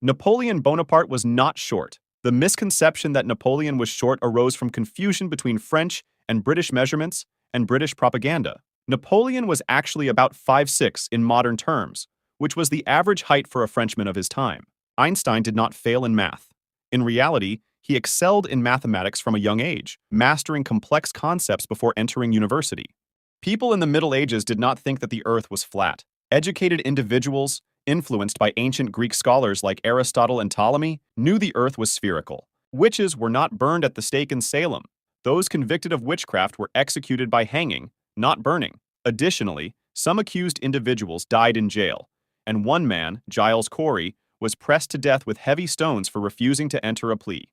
Napoleon Bonaparte was not short. The misconception that Napoleon was short arose from confusion between French and British measurements and British propaganda. Napoleon was actually about 5'6" in modern terms, which was the average height for a Frenchman of his time. Einstein did not fail in math. In reality, he excelled in mathematics from a young age, mastering complex concepts before entering university. People in the Middle Ages did not think that the Earth was flat. Educated individuals, influenced by ancient Greek scholars like Aristotle and Ptolemy, knew the Earth was spherical. Witches were not burned at the stake in Salem. Those convicted of witchcraft were executed by hanging, not burning. Additionally, some accused individuals died in jail, and one man, Giles Corey, was pressed to death with heavy stones for refusing to enter a plea.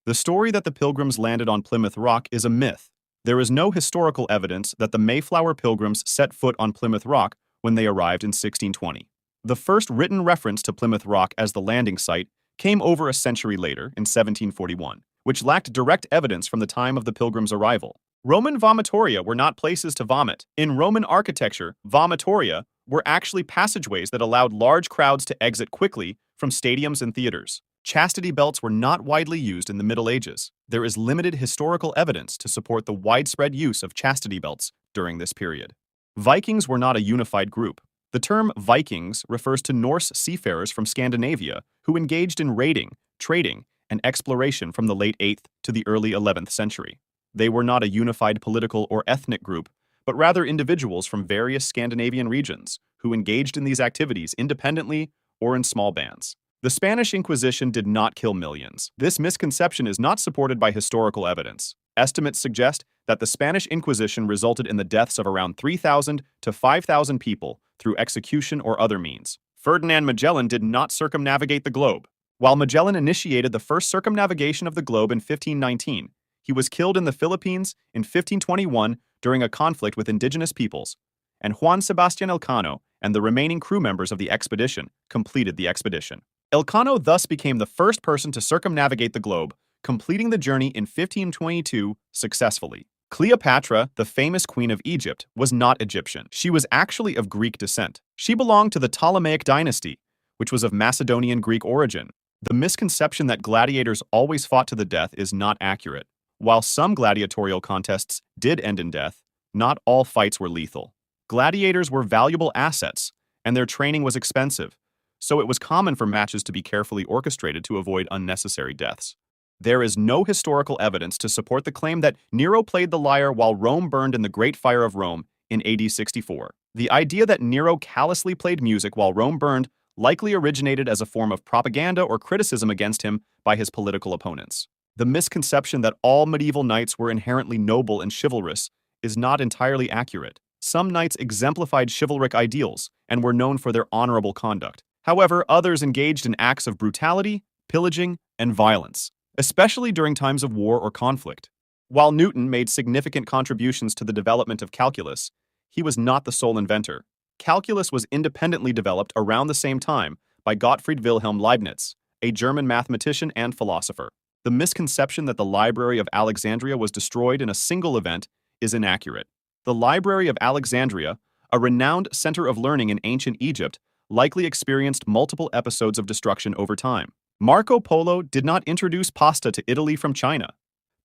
The story that the Pilgrims landed on Plymouth Rock is a myth. There is no historical evidence that the Mayflower Pilgrims set foot on Plymouth Rock when they arrived in 1620. The first written reference to Plymouth Rock as the landing site came over a century later, in 1741, which lacked direct evidence from the time of the Pilgrims' arrival. Roman vomitoria were not places to vomit. In Roman architecture, vomitoria were actually passageways that allowed large crowds to exit quickly from stadiums and theaters. Chastity belts were not widely used in the Middle Ages. There is limited historical evidence to support the widespread use of chastity belts during this period. Vikings were not a unified group. The term Vikings refers to Norse seafarers from Scandinavia who engaged in raiding, trading, and exploration from the late 8th to the early 11th century. They were not a unified political or ethnic group, but rather individuals from various Scandinavian regions who engaged in these activities independently or in small bands. The Spanish Inquisition did not kill millions. This misconception is not supported by historical evidence. Estimates suggest that the Spanish Inquisition resulted in the deaths of around 3,000 to 5,000 people through execution or other means. Ferdinand Magellan did not circumnavigate the globe. While Magellan initiated the first circumnavigation of the globe in 1519, he was killed in the Philippines in 1521 during a conflict with indigenous peoples, and Juan Sebastian Elcano and the remaining crew members of the expedition completed the expedition. Elcano thus became the first person to circumnavigate the globe, completing the journey in 1522 successfully. Cleopatra, the famous queen of Egypt, was not Egyptian. She was actually of Greek descent. She belonged to the Ptolemaic dynasty, which was of Macedonian Greek origin. The misconception that gladiators always fought to the death is not accurate. While some gladiatorial contests did end in death, not all fights were lethal. Gladiators were valuable assets, and their training was expensive, so it was common for matches to be carefully orchestrated to avoid unnecessary deaths. There is no historical evidence to support the claim that Nero played the lyre while Rome burned in the Great Fire of Rome in AD 64. The idea that Nero callously played music while Rome burned likely originated as a form of propaganda or criticism against him by his political opponents. The misconception that all medieval knights were inherently noble and chivalrous is not entirely accurate. Some knights exemplified chivalric ideals and were known for their honorable conduct. However, others engaged in acts of brutality, pillaging, and violence, especially during times of war or conflict. While Newton made significant contributions to the development of calculus, he was not the sole inventor. Calculus was independently developed around the same time by Gottfried Wilhelm Leibniz, a German mathematician and philosopher. The misconception that the Library of Alexandria was destroyed in a single event is inaccurate. The Library of Alexandria, a renowned center of learning in ancient Egypt, likely experienced multiple episodes of destruction over time. Marco Polo did not introduce pasta to Italy from China.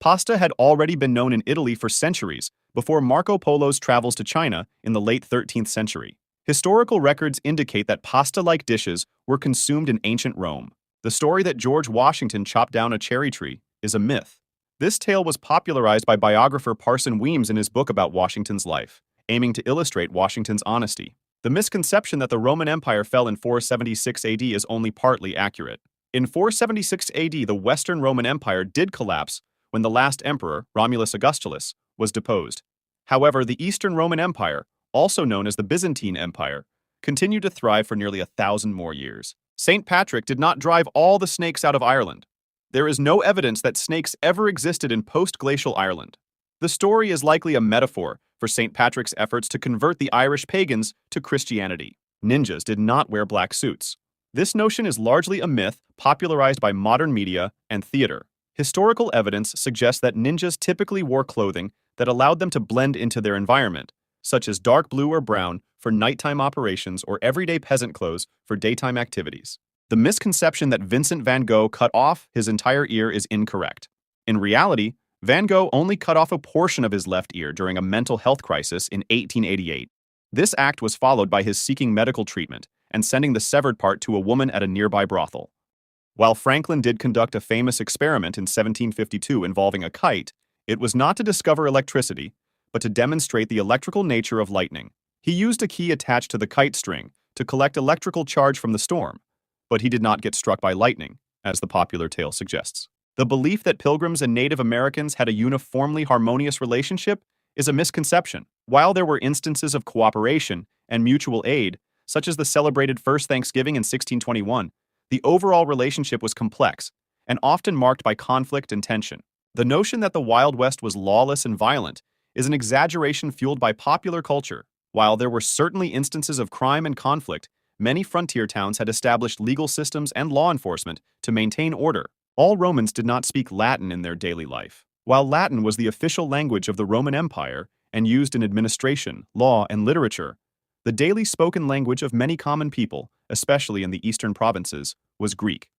Pasta had already been known in Italy for centuries before Marco Polo's travels to China in the late 13th century. Historical records indicate that pasta-like dishes were consumed in ancient Rome. The story that George Washington chopped down a cherry tree is a myth. This tale was popularized by biographer Parson Weems in his book about Washington's life, aiming to illustrate Washington's honesty. The misconception that the Roman Empire fell in 476 AD is only partly accurate. In 476 AD, the Western Roman Empire did collapse when the last emperor, Romulus Augustulus, was deposed. However, the Eastern Roman Empire, also known as the Byzantine Empire, continued to thrive for nearly 1,000 more years. St. Patrick did not drive all the snakes out of Ireland. There is no evidence that snakes ever existed in post-glacial Ireland. The story is likely a metaphor for St. Patrick's efforts to convert the Irish pagans to Christianity. Ninjas did not wear black suits. This notion is largely a myth popularized by modern media and theater. Historical evidence suggests that ninjas typically wore clothing that allowed them to blend into their environment, such as dark blue or brown for nighttime operations or everyday peasant clothes for daytime activities. The misconception that Vincent van Gogh cut off his entire ear is incorrect. In reality, Van Gogh only cut off a portion of his left ear during a mental health crisis in 1888. This act was followed by his seeking medical treatment and sending the severed part to a woman at a nearby brothel. While Franklin did conduct a famous experiment in 1752 involving a kite, it was not to discover electricity, but to demonstrate the electrical nature of lightning. He used a key attached to the kite string to collect electrical charge from the storm, but he did not get struck by lightning, as the popular tale suggests. The belief that Pilgrims and Native Americans had a uniformly harmonious relationship is a misconception. While there were instances of cooperation and mutual aid, such as the celebrated First Thanksgiving in 1621, the overall relationship was complex and often marked by conflict and tension. The notion that the Wild West was lawless and violent is an exaggeration fueled by popular culture. While there were certainly instances of crime and conflict, many frontier towns had established legal systems and law enforcement to maintain order. All Romans did not speak Latin in their daily life. While Latin was the official language of the Roman Empire and used in administration, law, and literature, the daily spoken language of many common people, especially in the eastern provinces, was Greek.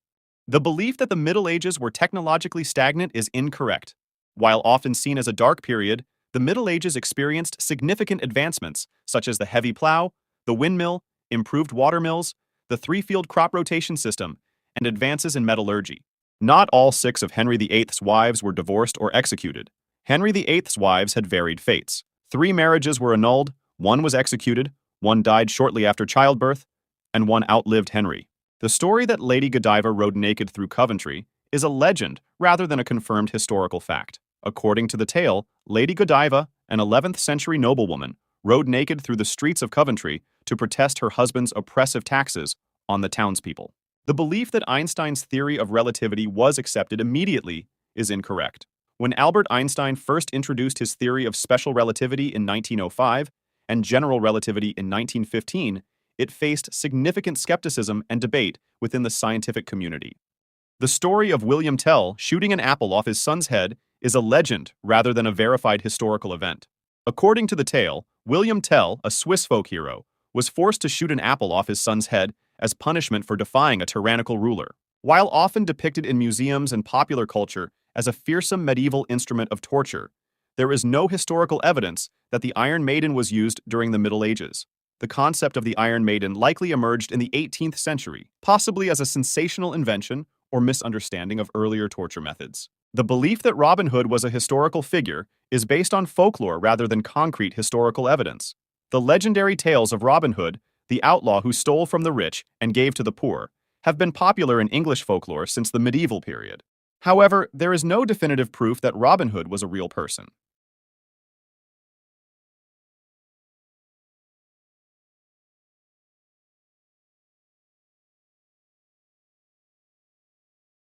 The belief that the Middle Ages were technologically stagnant is incorrect. While often seen as a dark period, the Middle Ages experienced significant advancements, such as the heavy plow, the windmill, improved water mills, the three-field crop rotation system, and advances in metallurgy. Not all 6 of Henry VIII's wives were divorced or executed. Henry VIII's wives had varied fates. 3 marriages were annulled, 1 was executed, 1 died shortly after childbirth, and 1 outlived Henry. The story that Lady Godiva rode naked through Coventry is a legend rather than a confirmed historical fact. According to the tale, Lady Godiva, an 11th century noblewoman, rode naked through the streets of Coventry to protest her husband's oppressive taxes on the townspeople. The belief that Einstein's theory of relativity was accepted immediately is incorrect. When Albert Einstein first introduced his theory of special relativity in 1905 and general relativity in 1915, it faced significant skepticism and debate within the scientific community. The story of William Tell shooting an apple off his son's head is a legend rather than a verified historical event. According to the tale, William Tell, a Swiss folk hero, was forced to shoot an apple off his son's head as punishment for defying a tyrannical ruler. While often depicted in museums and popular culture as a fearsome medieval instrument of torture, there is no historical evidence that the Iron Maiden was used during the Middle Ages. The concept of the Iron Maiden likely emerged in the 18th century, possibly as a sensational invention or misunderstanding of earlier torture methods. The belief that Robin Hood was a historical figure is based on folklore rather than concrete historical evidence. The legendary tales of Robin Hood, the outlaw who stole from the rich and gave to the poor, have been popular in English folklore since the medieval period. However, there is no definitive proof that Robin Hood was a real person.